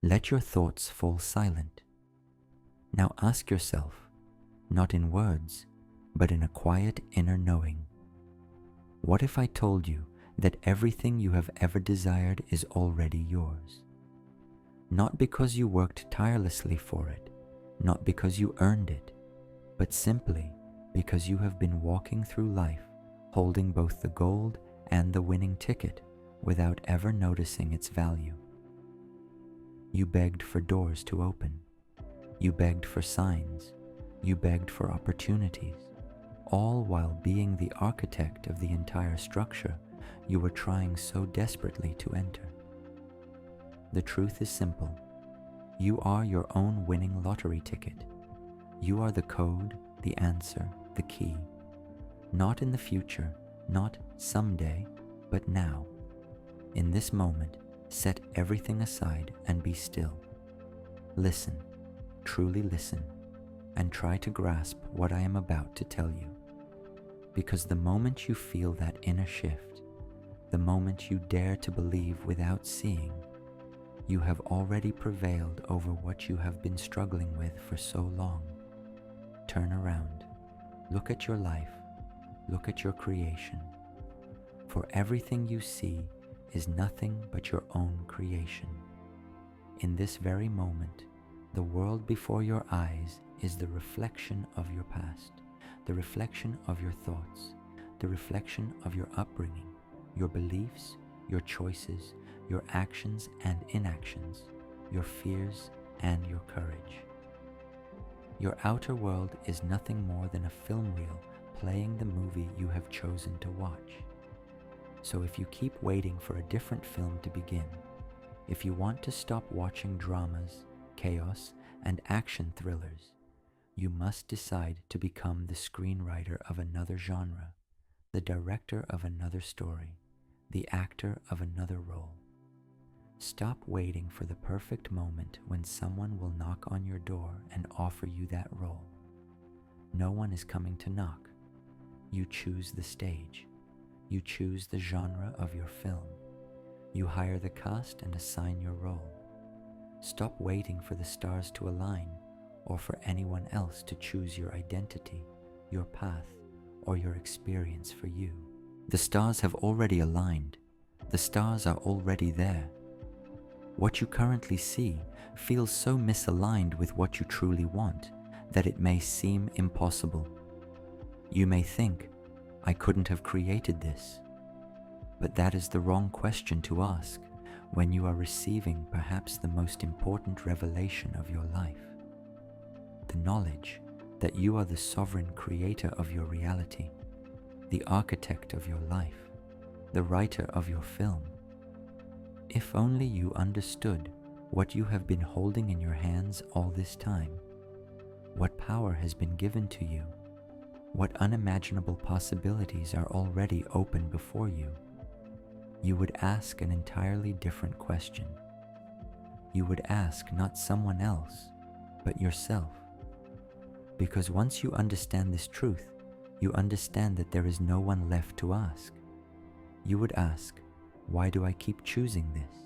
Let your thoughts fall silent. Now ask yourself, not in words, but in a quiet inner knowing, what if I told you that everything you have ever desired is already yours? Not because you worked tirelessly for it, not because you earned it, but simply because you have been walking through life holding both the gold and the winning ticket without ever noticing its value. You begged for doors to open. You begged for signs. You begged for opportunities, all while being the architect of the entire structure you were trying so desperately to enter. The truth is simple. You are your own winning lottery ticket. You are the code, the answer, the key. Not in the future, not someday, but now. In this moment, set everything aside and be still. Listen, truly listen, and try to grasp what I am about to tell you. Because the moment you feel that inner shift, the moment you dare to believe without seeing, you have already prevailed over what you have been struggling with for so long. Turn around. Look at your life. Look at your creation. For everything you see is nothing but your own creation. In this very moment, the world before your eyes is the reflection of your past, the reflection of your thoughts, the reflection of your upbringing, your beliefs, your choices, your actions and inactions, your fears and your courage. Your outer world is nothing more than a film reel playing the movie you have chosen to watch. So if you keep waiting for a different film to begin, if you want to stop watching dramas, chaos, and action thrillers, you must decide to become the screenwriter of another genre, the director of another story, the actor of another role. Stop waiting for the perfect moment when someone will knock on your door and offer you that role. No one is coming to knock. You choose the stage. You choose the genre of your film. You hire the cast and assign your role. Stop waiting for the stars to align or for anyone else to choose your identity, your path, or your experience for you. The stars have already aligned. The stars are already there. What you currently see feels so misaligned with what you truly want that it may seem impossible. You may think, I couldn't have created this. But that is the wrong question to ask when you are receiving perhaps the most important revelation of your life. The knowledge that you are the sovereign creator of your reality, the architect of your life, the writer of your film. If only you understood what you have been holding in your hands all this time, what power has been given to you, what unimaginable possibilities are already open before you, you would ask an entirely different question. You would ask not someone else, but yourself. Because once you understand this truth, you understand that there is no one left to ask. You would ask, why do I keep choosing this?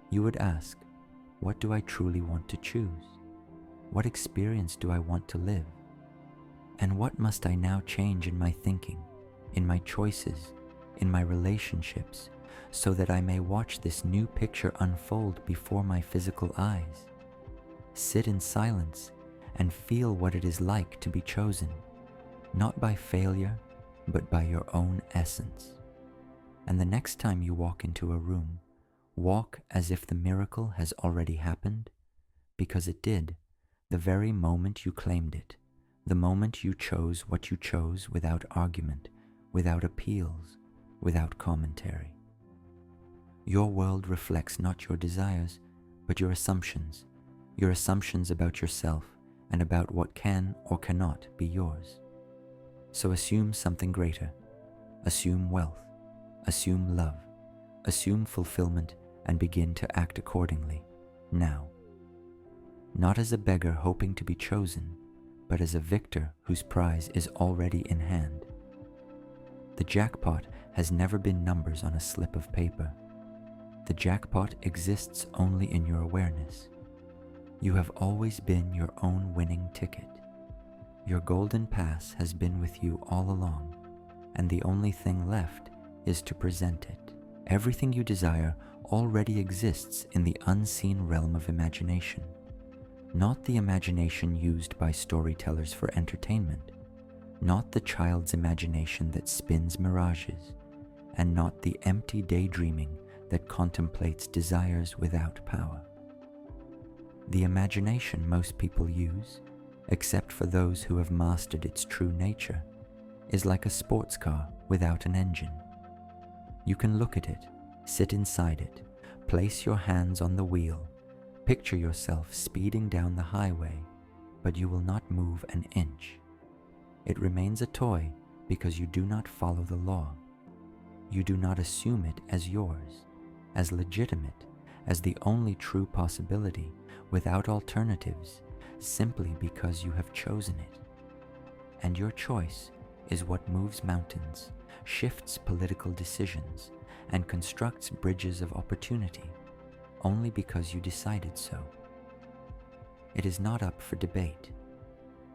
You would ask, what do I truly want to choose? What experience do I want to live? And what must I now change in my thinking, in my choices, in my relationships, so that I may watch this new picture unfold before my physical eyes? Sit in silence and feel what it is like to be chosen, not by failure, but by your own essence. And the next time you walk into a room, walk as if the miracle has already happened, because it did, the very moment you claimed it, the moment you chose what you chose without argument, without appeals, without commentary. Your world reflects not your desires, but your assumptions about yourself and about what can or cannot be yours. So assume something greater, assume wealth, assume love, assume fulfillment, and begin to act accordingly, now. Not as a beggar hoping to be chosen, but as a victor whose prize is already in hand. The jackpot has never been numbers on a slip of paper. The jackpot exists only in your awareness. You have always been your own winning ticket. Your golden pass has been with you all along, and the only thing left is to present it. Everything you desire already exists in the unseen realm of imagination, not the imagination used by storytellers for entertainment, not the child's imagination that spins mirages, and not the empty daydreaming that contemplates desires without power. The imagination most people use, except for those who have mastered its true nature, is like a sports car without an engine. You can look at it, sit inside it, place your hands on the wheel, picture yourself speeding down the highway, but you will not move an inch. It remains a toy because you do not follow the law. You do not assume it as yours, as legitimate, as the only true possibility, without alternatives, simply because you have chosen it. And your choice is what moves mountains, shifts political decisions, and constructs bridges of opportunity, only because you decided so. It is not up for debate.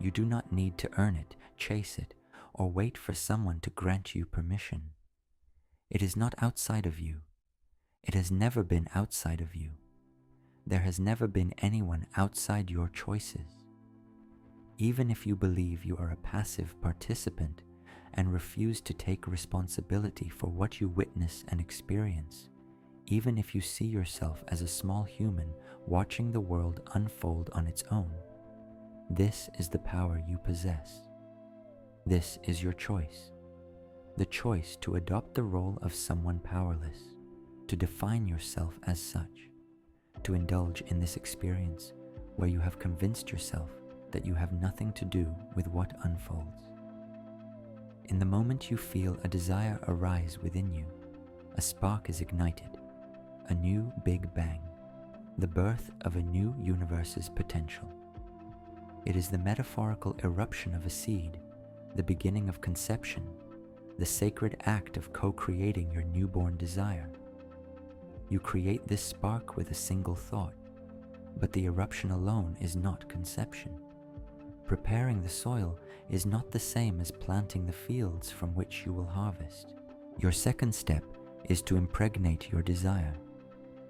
You do not need to earn it, chase it, or wait for someone to grant you permission. It is not outside of you. It has never been outside of you. There has never been anyone outside your choices. Even if you believe you are a passive participant and refuse to take responsibility for what you witness and experience, even if you see yourself as a small human watching the world unfold on its own, this is the power you possess. This is your choice. The choice to adopt the role of someone powerless, to define yourself as such, to indulge in this experience where you have convinced yourself that you have nothing to do with what unfolds. In the moment you feel a desire arise within you, a spark is ignited, a new Big Bang, the birth of a new universe's potential. It is the metaphorical eruption of a seed, the beginning of conception, the sacred act of co-creating your newborn desire. You create this spark with a single thought, but the eruption alone is not conception. Preparing the soil is not the same as planting the fields from which you will harvest. Your second step is to impregnate your desire,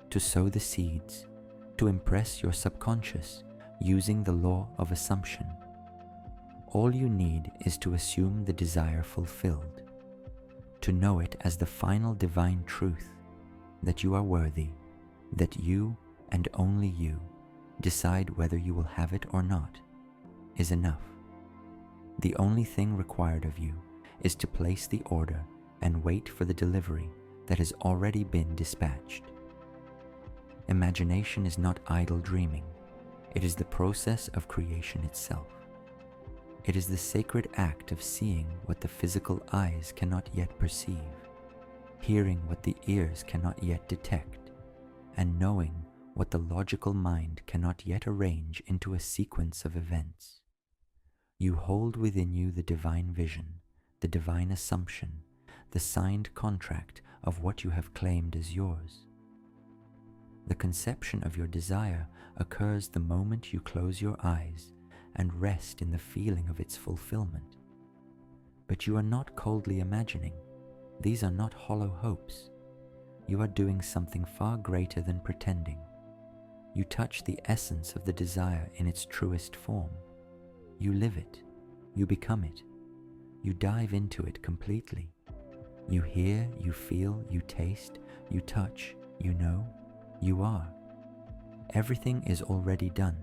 to sow the seeds, to impress your subconscious using the law of assumption. All you need is to assume the desire fulfilled, to know it as the final divine truth, that you are worthy, that you and only you decide whether you will have it or not, is enough. The only thing required of you is to place the order and wait for the delivery that has already been dispatched. Imagination is not idle dreaming. It is the process of creation itself. It is the sacred act of seeing what the physical eyes cannot yet perceive, hearing what the ears cannot yet detect, and knowing what the logical mind cannot yet arrange into a sequence of events. You hold within you the divine vision, the divine assumption, the signed contract of what you have claimed as yours. The conception of your desire occurs the moment you close your eyes and rest in the feeling of its fulfillment. But you are not coldly imagining. These are not hollow hopes. You are doing something far greater than pretending. You touch the essence of the desire in its truest form. You live it. You become it. You dive into it completely. You hear, you feel, you taste, you touch, you know, you are. Everything is already done.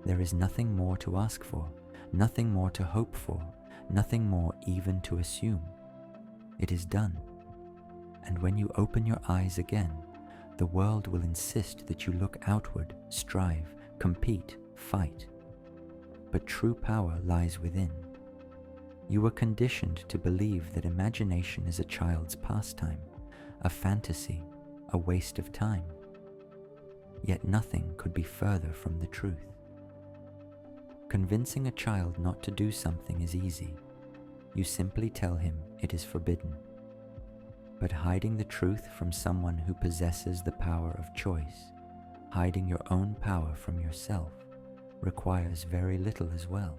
There is nothing more to ask for, nothing more to hope for, nothing more even to assume. It is done. And when you open your eyes again, the world will insist that you look outward, strive, compete, fight. But true power lies within. You were conditioned to believe that imagination is a child's pastime, a fantasy, a waste of time. Yet nothing could be further from the truth. Convincing a child not to do something is easy. You simply tell him it is forbidden. But hiding the truth from someone who possesses the power of choice, hiding your own power from yourself, requires very little as well.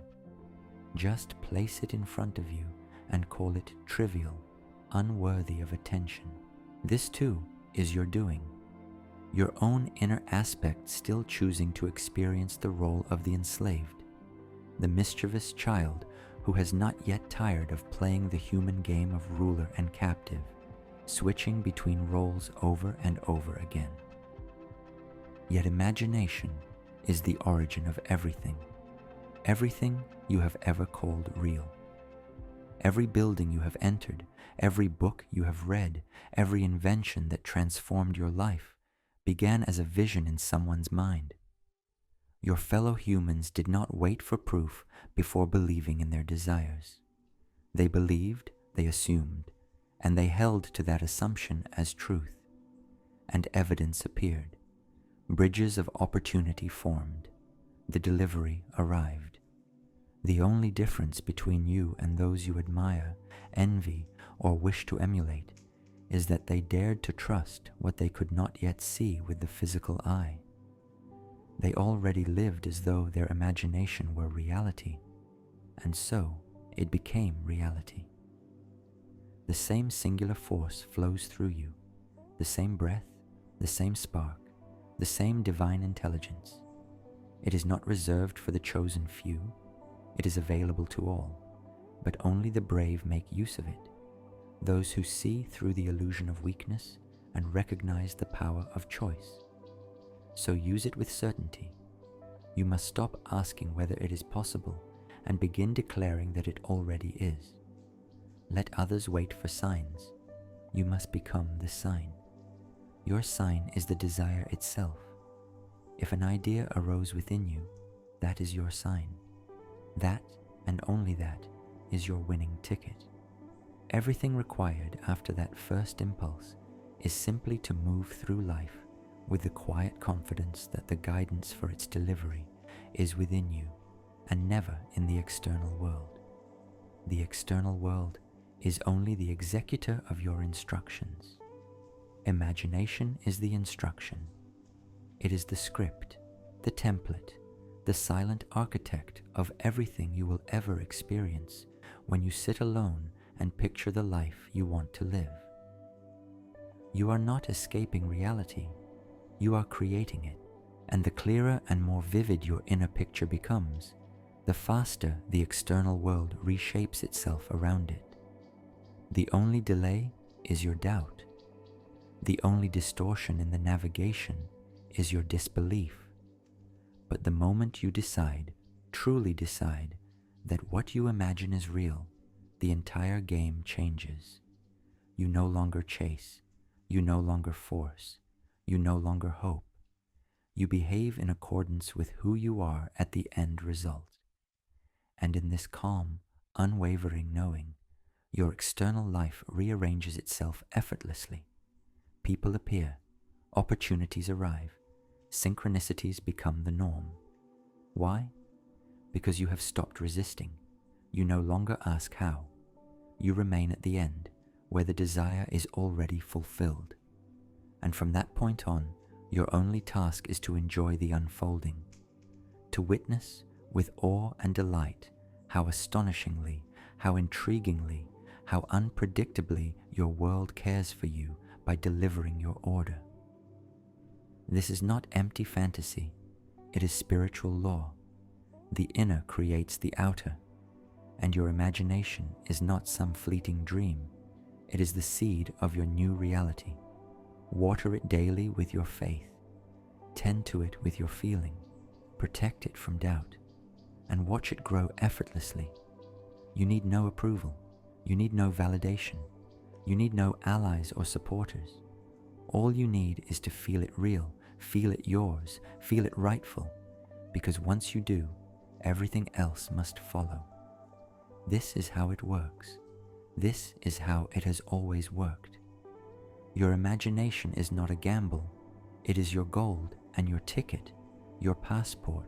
Just place it in front of you and call it trivial, unworthy of attention. This too is your doing, your own inner aspect still choosing to experience the role of the enslaved, the mischievous child who has not yet tired of playing the human game of ruler and captive, switching between roles over and over again. Yet imagination is the origin of everything, everything you have ever called real. Every building you have entered, every book you have read, every invention that transformed your life began as a vision in someone's mind. Your fellow humans did not wait for proof before believing in their desires. They believed, they assumed, and they held to that assumption as truth. And evidence appeared. Bridges of opportunity formed. The delivery arrived. The only difference between you and those you admire, envy, or wish to emulate is that they dared to trust what they could not yet see with the physical eye. They already lived as though their imagination were reality, and so it became reality. The same singular force flows through you, the same breath, the same spark, the same divine intelligence. It is not reserved for the chosen few. It is available to all, but only the brave make use of it, those who see through the illusion of weakness and recognize the power of choice. So use it with certainty. You must stop asking whether it is possible and begin declaring that it already is. Let others wait for signs. You must become the sign. Your sign is the desire itself. If an idea arose within you, that is your sign. That, and only that, is your winning ticket. Everything required after that first impulse is simply to move through life with the quiet confidence that the guidance for its delivery is within you and never in the external world. The external world is only the executor of your instructions. Imagination is the instruction. It is the script, the template, the silent architect of everything you will ever experience when you sit alone and picture the life you want to live. You are not escaping reality, you are creating it, and the clearer and more vivid your inner picture becomes, the faster the external world reshapes itself around it. The only delay is your doubt. The only distortion in the navigation is your disbelief. But the moment you decide, truly decide, that what you imagine is real, the entire game changes. You no longer chase, you no longer force, you no longer hope. You behave in accordance with who you are at the end result. And in this calm, unwavering knowing, your external life rearranges itself effortlessly. People appear, opportunities arrive, synchronicities become the norm. Why? Because you have stopped resisting. You no longer ask how. You remain at the end, where the desire is already fulfilled. And from that point on, your only task is to enjoy the unfolding, to witness with awe and delight how astonishingly, how intriguingly, how unpredictably your world cares for you by delivering your order. This is not empty fantasy, it is spiritual law. The inner creates the outer, and your imagination is not some fleeting dream, it is the seed of your new reality. Water it daily with your faith, tend to it with your feeling, protect it from doubt, and watch it grow effortlessly. You need no approval, you need no validation, you need no allies or supporters. All you need is to feel it real, feel it yours, feel it rightful, because once you do, everything else must follow. This is how it works. This is how it has always worked. Your imagination is not a gamble. It is your gold and your ticket, your passport,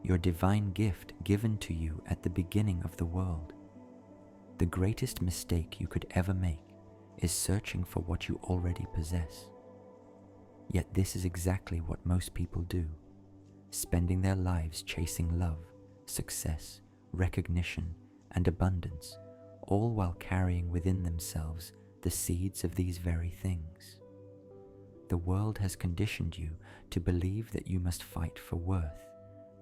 your divine gift given to you at the beginning of the world. The greatest mistake you could ever make is searching for what you already possess. Yet this is exactly what most people do, spending their lives chasing love, success, recognition, and abundance, all while carrying within themselves the seeds of these very things. The world has conditioned you to believe that you must fight for worth,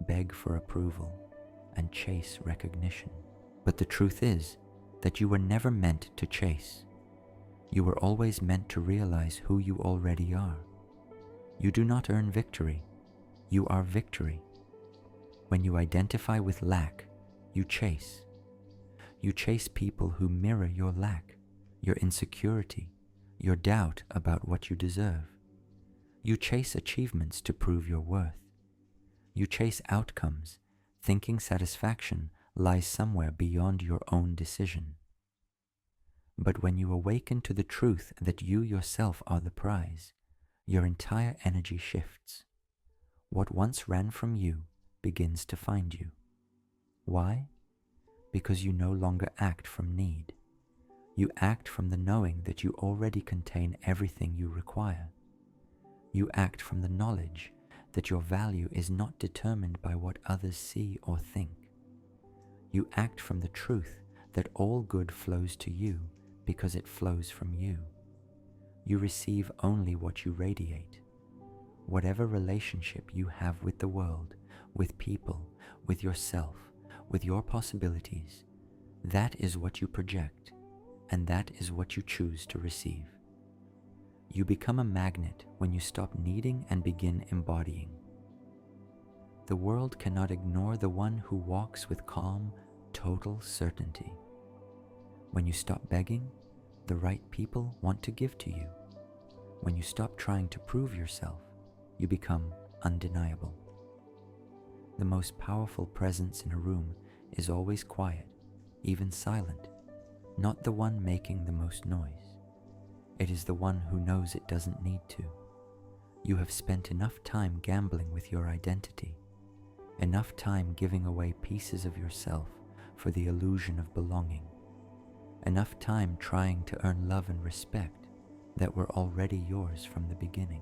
beg for approval, and chase recognition. But the truth is that you were never meant to chase. You were always meant to realize who you already are. You do not earn victory. You are victory. When you identify with lack, you chase. You chase people who mirror your lack, your insecurity, your doubt about what you deserve. You chase achievements to prove your worth. You chase outcomes, thinking satisfaction lies somewhere beyond your own decision. But when you awaken to the truth that you yourself are the prize, your entire energy shifts. What once ran from you begins to find you. Why? Because you no longer act from need. You act from the knowing that you already contain everything you require. You act from the knowledge that your value is not determined by what others see or think. You act from the truth that all good flows to you because it flows from you. You receive only what you radiate. Whatever relationship you have with the world, with people, with yourself, with your possibilities, that is what you project, and that is what you choose to receive. You become a magnet when you stop needing and begin embodying. The world cannot ignore the one who walks with calm, total certainty. When you stop begging, the right people want to give to you. When you stop trying to prove yourself, you become undeniable. The most powerful presence in a room is always quiet, even silent, not the one making the most noise. It is the one who knows it doesn't need to. You have spent enough time gambling with your identity, enough time giving away pieces of yourself for the illusion of belonging, enough time trying to earn love and respect that were already yours from the beginning.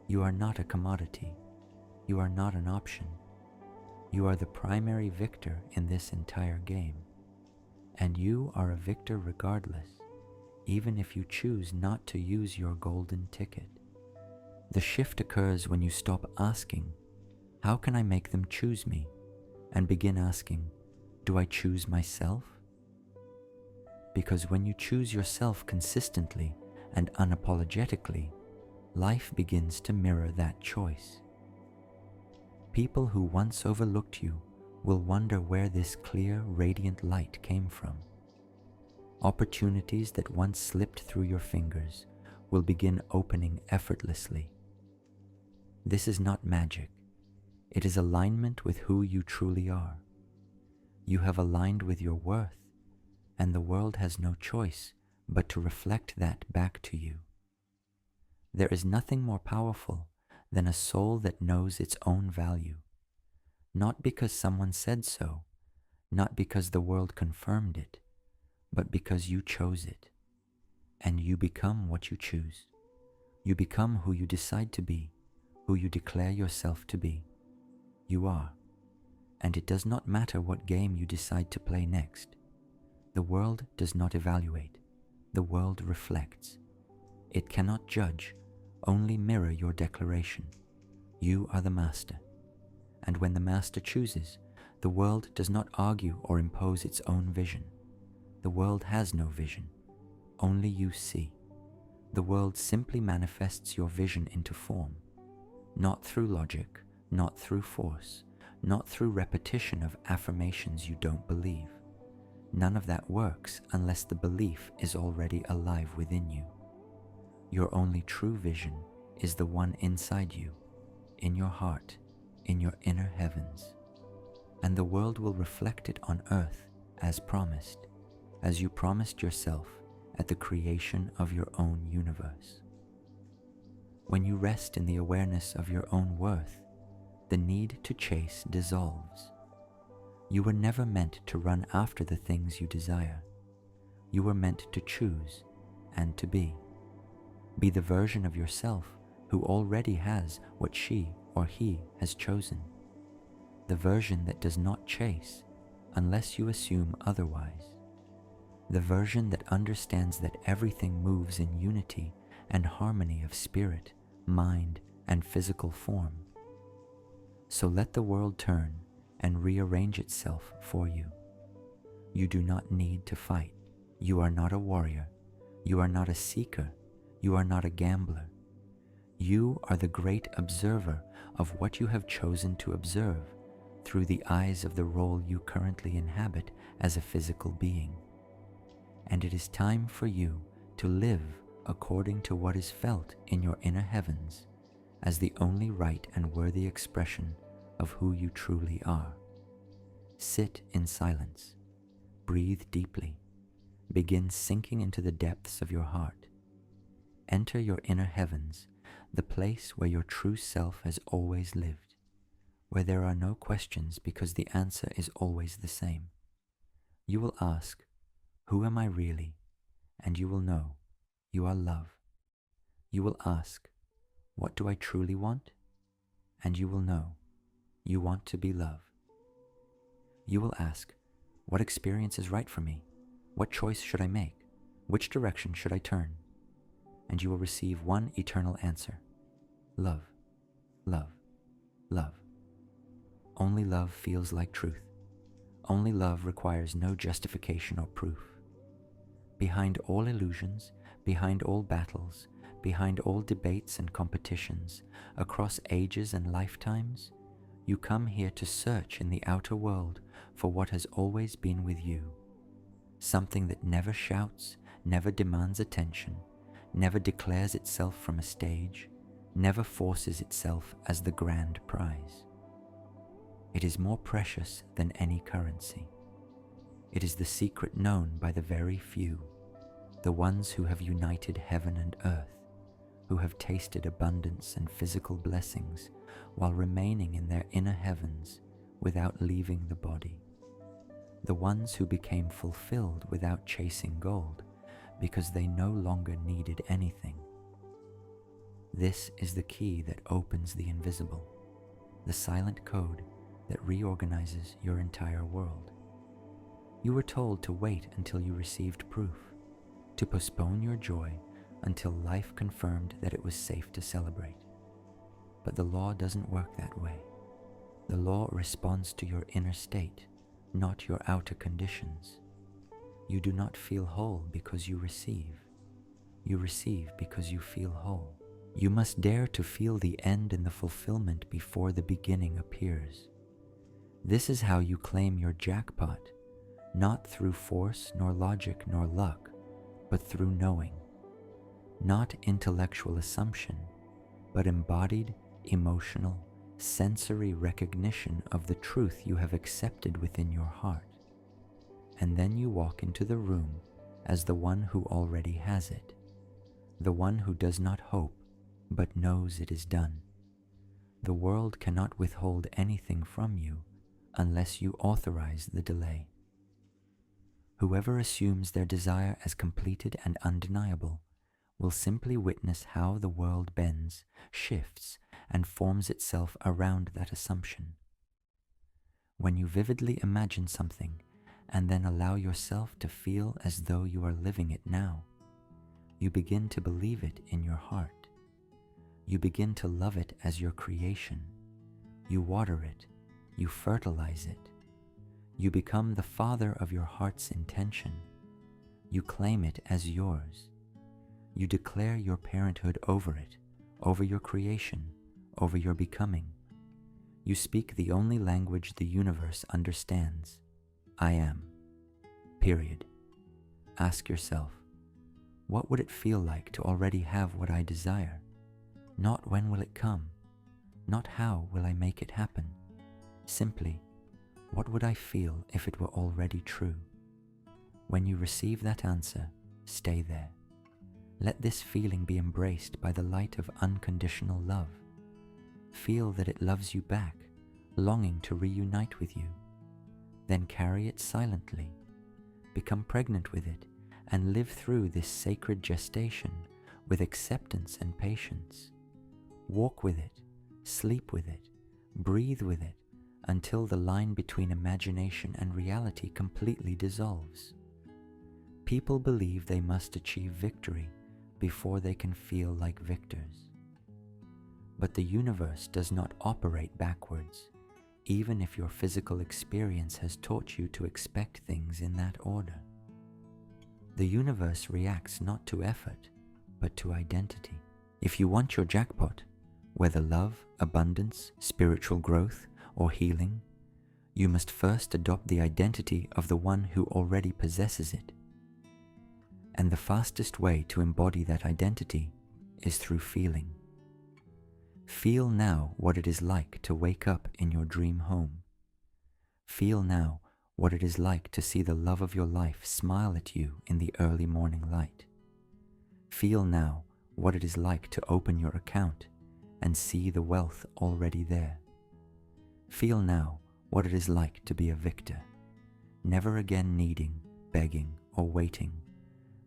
You are not a commodity. You are not an option. You are the primary victor in this entire game, and you are a victor regardless, even if you choose not to use your golden ticket. The shift occurs when you stop asking, "How can I make them choose me?" and begin asking, "Do I choose myself?" Because when you choose yourself consistently and unapologetically, life begins to mirror that choice. People who once overlooked you will wonder where this clear, radiant light came from. Opportunities that once slipped through your fingers will begin opening effortlessly. This is not magic. It is alignment with who you truly are. You have aligned with your worth, and the world has no choice but to reflect that back to you. There is nothing more powerful than a soul that knows its own value, not because someone said so, not because the world confirmed it, but because you chose it. And you become what you choose. You become who you decide to be, who you declare yourself to be. You are. And it does not matter what game you decide to play next. The world does not evaluate. The world reflects. It cannot judge, only mirror your declaration. You are the master. And when the master chooses, the world does not argue or impose its own vision. The world has no vision. Only you see. The world simply manifests your vision into form, not through logic, not through force, not through repetition of affirmations you don't believe. None of that works unless the belief is already alive within you. Your only true vision is the one inside you, in your heart, in your inner heavens. And the world will reflect it on earth as promised, as you promised yourself at the creation of your own universe. When you rest in the awareness of your own worth, the need to chase dissolves. You were never meant to run after the things you desire. You were meant to choose, and to be. Be the version of yourself who already has what she or he has chosen. The version that does not chase unless you assume otherwise. The version that understands that everything moves in unity and harmony of spirit, mind, and physical form. So let the world turn and rearrange itself for you. You do not need to fight. You are not a warrior. You are not a seeker. You are not a gambler. You are the great observer of what you have chosen to observe through the eyes of the role you currently inhabit as a physical being. And it is time for you to live according to what is felt in your inner heavens as the only right and worthy expression of who you truly are. Sit in silence. Breathe deeply. Begin sinking into the depths of your heart. Enter your inner heavens, the place where your true self has always lived, where there are no questions because the answer is always the same. You will ask, "Who am I really?" And you will know you are love. You will ask, "What do I truly want?" And you will know you want to be love. You will ask, "What experience is right for me? What choice should I make? Which direction should I turn?" And you will receive one eternal answer: love, love, love. Only love feels like truth. Only love requires no justification or proof. Behind all illusions, behind all battles, behind all debates and competitions, across ages and lifetimes, you come here to search in the outer world for what has always been with you. Something that never shouts, never demands attention, never declares itself from a stage, never forces itself as the grand prize. It is more precious than any currency. It is the secret known by the very few, the ones who have united heaven and earth, who have tasted abundance and physical blessings while remaining in their inner heavens without leaving the body. The ones who became fulfilled without chasing gold because they no longer needed anything. This is the key that opens the invisible, the silent code that reorganizes your entire world. You were told to wait until you received proof, to postpone your joy until life confirmed that it was safe to celebrate. But the law doesn't work that way. The law responds to your inner state, not your outer conditions. You do not feel whole because you receive. You receive because you feel whole. You must dare to feel the end and the fulfillment before the beginning appears. This is how you claim your jackpot, not through force nor logic nor luck, but through knowing. Not intellectual assumption, but embodied, emotional, sensory recognition of the truth you have accepted within your heart. And then you walk into the room as the one who already has it, the one who does not hope, but knows it is done. The world cannot withhold anything from you unless you authorize the delay. Whoever assumes their desire as completed and undeniable will simply witness how the world bends, shifts, and forms itself around that assumption. When you vividly imagine something and then allow yourself to feel as though you are living it now, you begin to believe it in your heart. You begin to love it as your creation. You water it. You fertilize it. You become the father of your heart's intention. You claim it as yours. You declare your parenthood over it, over your creation, over your becoming. You speak the only language the universe understands. I am. Period. Ask yourself, what would it feel like to already have what I desire? Not when will it come? Not how will I make it happen? Simply, what would I feel if it were already true? When you receive that answer, stay there. Let this feeling be embraced by the light of unconditional love. Feel that it loves you back, longing to reunite with you. Then carry it silently. Become pregnant with it and live through this sacred gestation with acceptance and patience. Walk with it, sleep with it, breathe with it, until the line between imagination and reality completely dissolves. People believe they must achieve victory before they can feel like victors. But the universe does not operate backwards, even if your physical experience has taught you to expect things in that order. The universe reacts not to effort, but to identity. If you want your jackpot, whether love, abundance, spiritual growth, or healing, you must first adopt the identity of the one who already possesses it. And the fastest way to embody that identity is through feeling. Feel now what it is like to wake up in your dream home. Feel now what it is like to see the love of your life smile at you in the early morning light. Feel now what it is like to open your account and see the wealth already there. Feel now what it is like to be a victor, never again needing, begging, or waiting,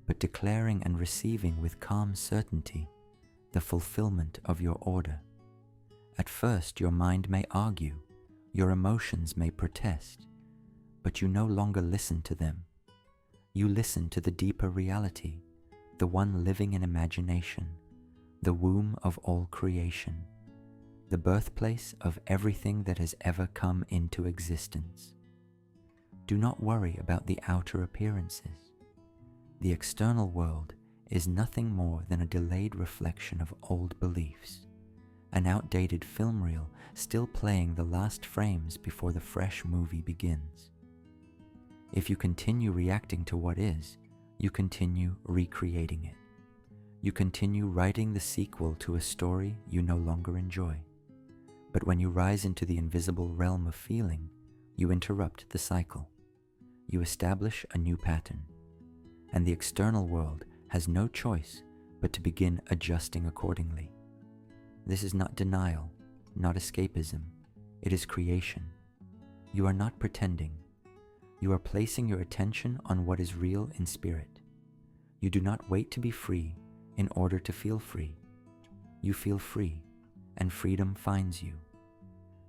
but declaring and receiving with calm certainty the fulfillment of your order. At first, your mind may argue, your emotions may protest, but you no longer listen to them. You listen to the deeper reality, the one living in imagination, the womb of all creation, the birthplace of everything that has ever come into existence. Do not worry about the outer appearances. The external world is nothing more than a delayed reflection of old beliefs, an outdated film reel still playing the last frames before the fresh movie begins. If you continue reacting to what is, you continue recreating it. You continue writing the sequel to a story you no longer enjoy. But when you rise into the invisible realm of feeling, you interrupt the cycle. You establish a new pattern, and the external world has no choice but to begin adjusting accordingly. This is not denial, not escapism. It is creation. You are not pretending. You are placing your attention on what is real in spirit. You do not wait to be free in order to feel free. You feel free, and freedom finds you.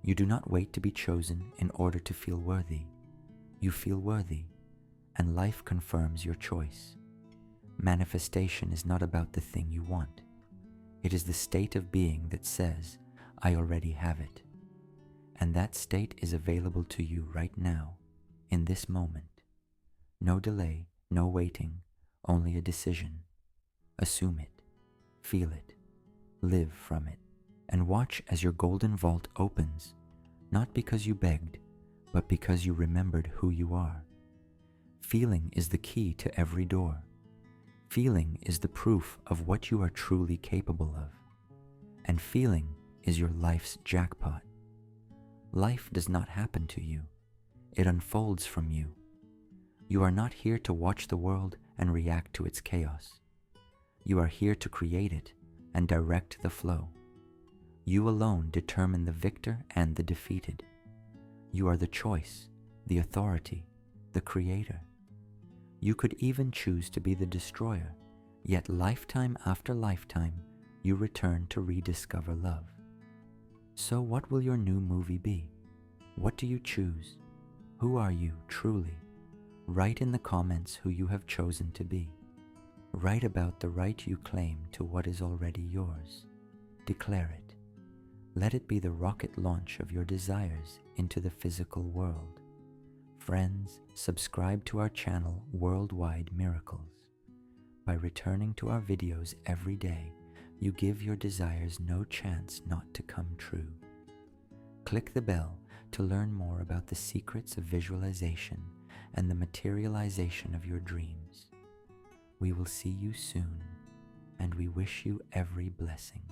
You do not wait to be chosen in order to feel worthy. You feel worthy, and life confirms your choice. Manifestation is not about the thing you want. It is the state of being that says, I already have it. And that state is available to you right now, in this moment. No delay, no waiting, only a decision. Assume it, feel it, live from it, and watch as your golden vault opens, not because you begged, but because you remembered who you are. Feeling is the key to every door. Feeling is the proof of what you are truly capable of. And feeling is your life's jackpot. Life does not happen to you. It unfolds from you. You are not here to watch the world and react to its chaos. You are here to create it and direct the flow. You alone determine the victor and the defeated. You are the choice, the authority, the creator. You could even choose to be the destroyer, yet lifetime after lifetime, you return to rediscover love. So what will your new movie be? What do you choose? Who are you truly? Write in the comments who you have chosen to be. Write about the right you claim to what is already yours. Declare it. Let it be the rocket launch of your desires into the physical world. Friends, subscribe to our channel Worldwide Miracles. By returning to our videos every day, you give your desires no chance not to come true. Click the bell to learn more about the secrets of visualization and the materialization of your dreams. We will see you soon, and we wish you every blessing.